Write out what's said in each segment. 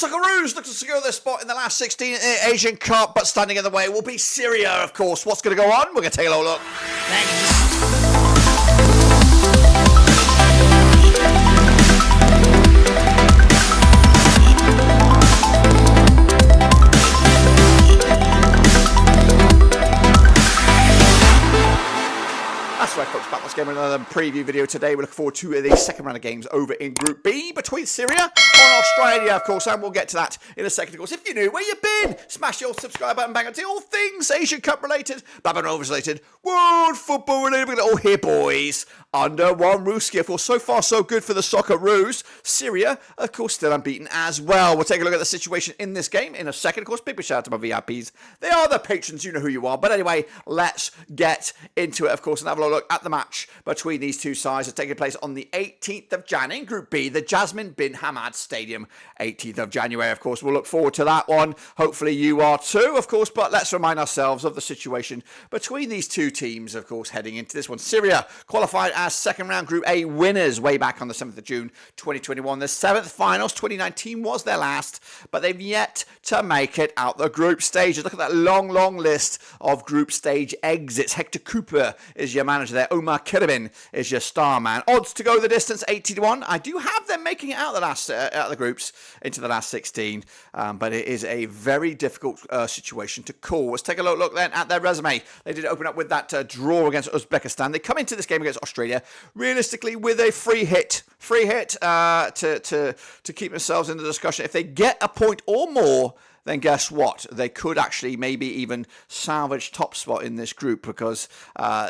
Socceroos look to secure their spot in the last 16 in the Asian Cup, but standing in the way will be Syria, of course. What's going to go on? We're going to take a little look. That's right, folks, back once again with another preview video today. We're looking forward to the second round of games over in Group B between Syria and Australia, of course, and we'll get to that in a second, of course. If you're new, where you been? Smash your subscribe button, bang on to all things Asian Cup related, Babylon Rovers related, world football related. We're all here, boys, under one roof. Of course, so far so good for the Socceroos. Syria, of course, still unbeaten as well. We'll take a look at the situation in this game in a second. Of course, big shout out to my VIPs. They are the patrons, you know who you are. But anyway, let's get into it, of course, and have a look at the match between these two sides. It's taking place on the 18th of January in Group B, the Jasmine bin Hamad Stadium, 18th of January. Of course, we'll look forward to that one. Hopefully you are too, of course, but let's remind ourselves of the situation between these two teams, of course, heading into this one. Syria qualified as second round Group A winners way back on the 7th of June 2021. The 7th finals, 2019 was their last, but they've yet to make it out the group stages. Look at that long list of group stage exits. Hector Cooper is your manager there. Omar Kiribin is your star man. Odds to go the distance, 80-1. I do have them making it out the groups into the last 16, but it is a very difficult situation to call. Let's take a look then at their resume. They did open up with that draw against Uzbekistan. They come into this game against Australia realistically with a free hit to keep themselves in the discussion. If they get a point or more, then guess what? They could actually maybe even salvage top spot in this group, because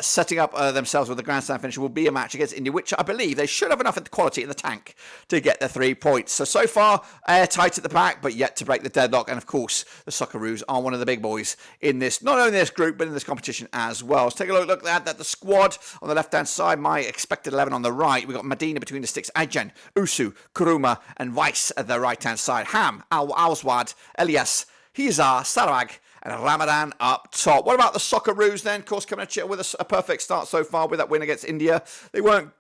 setting up themselves with the grandstand finish will be a match against India, which I believe they should have enough quality in the tank to get the 3 points. So far, airtight at the back, but yet to break the deadlock. And of course, the Socceroos are one of the big boys in this, not only this group, but in this competition as well. Let's take a look at the squad on the left-hand side. My expected 11 on the right. We've got Medina between the sticks, Ajan, Usu, Kuruma, and Weiss at the right-hand side. Ham, Al-Awswad, Elias, Hizar, Sarawag, and Ramadan up top. What about the Socceroos then? Of course, coming at you with a perfect start so far with that win against India. They weren't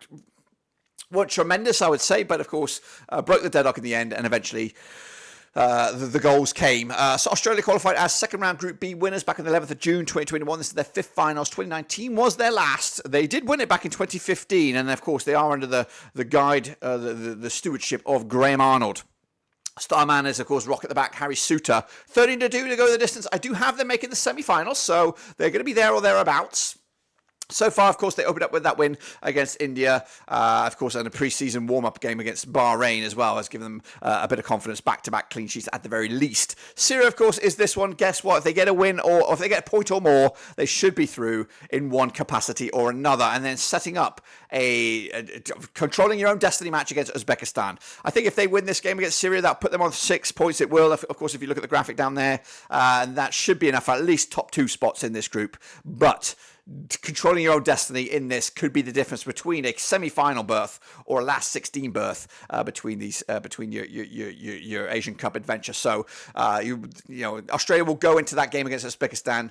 tremendous, I would say, but of course, broke the deadlock in the end, and eventually the goals came. So Australia qualified as second round Group B winners back on the 11th of June 2021. This is their fifth finals. 2019 was their last. They did win it back in 2015, and of course, they are under the guide, the stewardship of Graham Arnold. Star man is, of course, rock at the back, Harry Suter. 13-2 to go the distance. I do have them making the semi-finals, so they're going to be there or thereabouts. So far, of course, they opened up with that win against India, of course, and a pre-season warm-up game against Bahrain as well has given them a bit of confidence, back-to-back clean sheets at the very least. Syria, of course, is this one. Guess what? If they get a win or if they get a point or more, they should be through in one capacity or another, and then setting up controlling your own destiny match against Uzbekistan. I think if they win this game against Syria, that'll put them on 6 points. It will, of course, if you look at the graphic down there, and that should be enough for at least top 2 spots in this group. But controlling your own destiny in this could be the difference between a semi-final berth or a last 16 berth between your Asian Cup adventure. So Australia will go into that game against Uzbekistan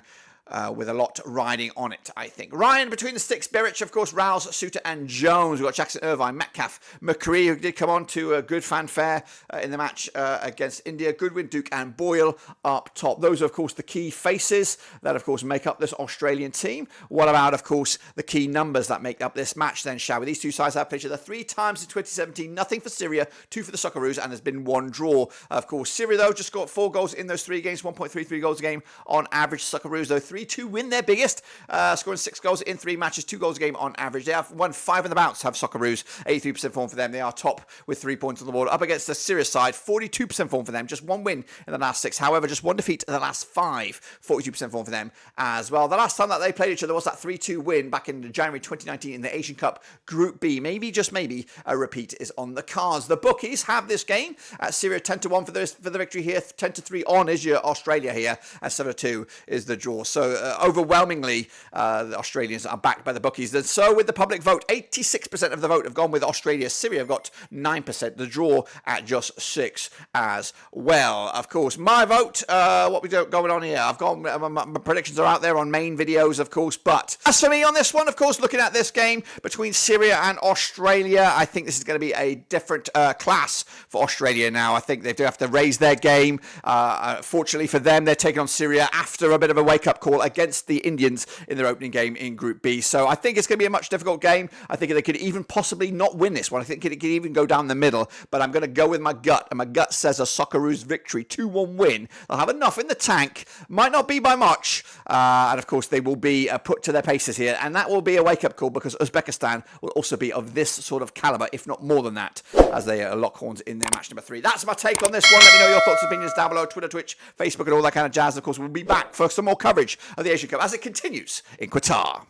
with a lot riding on it, I think. Ryan between the sticks, Beric, of course, Rouse, Suter, and Jones. We've got Jackson Irvine, Metcalf, McCree, who did come on to a good fanfare in the match against India. Goodwin, Duke, and Boyle up top. Those are, of course, the key faces that, of course, make up this Australian team. What about, of course, the key numbers that make up this match then, shall we? These two sides have played each other 3 times in 2017. Nothing for Syria, 2 for the Socceroos, and there's been 1 draw. Of course, Syria, though, just got 4 goals in those 3 games, 1.33 goals a game on average. Socceroos, though, 3-2 win their biggest, scoring 6 goals in 3 matches, 2 goals a game on average. They have won 5 in the bounce, have Socceroos, 83% form for them. They are top with 3 points on the board. Up against the Syria side, 42% form for them, just 1 win in the last 6. However, just 1 defeat in the last 5, 42% form for them as well. The last time that they played each other was that 3-2 win back in January 2019 in the Asian Cup Group B. Maybe, just maybe, a repeat is on the cards. The bookies have this game at Syria 10-1 for the victory here, 10-3 on is your Australia here, and 7-2 is the draw. So overwhelmingly, the Australians are backed by the bookies. And so with the public vote, 86% of the vote have gone with Australia. Syria have got 9%. The draw at just 6 as well. Of course, my vote, what we got going on here? I've got my predictions are out there on main videos, of course. But as for me on this one, of course, looking at this game between Syria and Australia, I think this is going to be a different class for Australia now. I think they do have to raise their game. Fortunately for them, they're taking on Syria after a bit of a wake-up call against the Indians in their opening game in Group B. So I think it's going to be a much difficult game. I think they could even possibly not win this one. I think it could even go down the middle. But I'm going to go with my gut. And my gut says a Socceroos victory, 2-1 win. They'll have enough in the tank. Might not be by much. And of course, they will be put to their paces here. And that will be a wake-up call because Uzbekistan will also be of this sort of caliber, if not more than that, as they lock horns in their match number 3. That's my take on this one. Let me know your thoughts and opinions down below. Twitter, Twitch, Facebook, and all that kind of jazz. Of course, we'll be back for some more coverage of the Asian Cup as it continues in Qatar.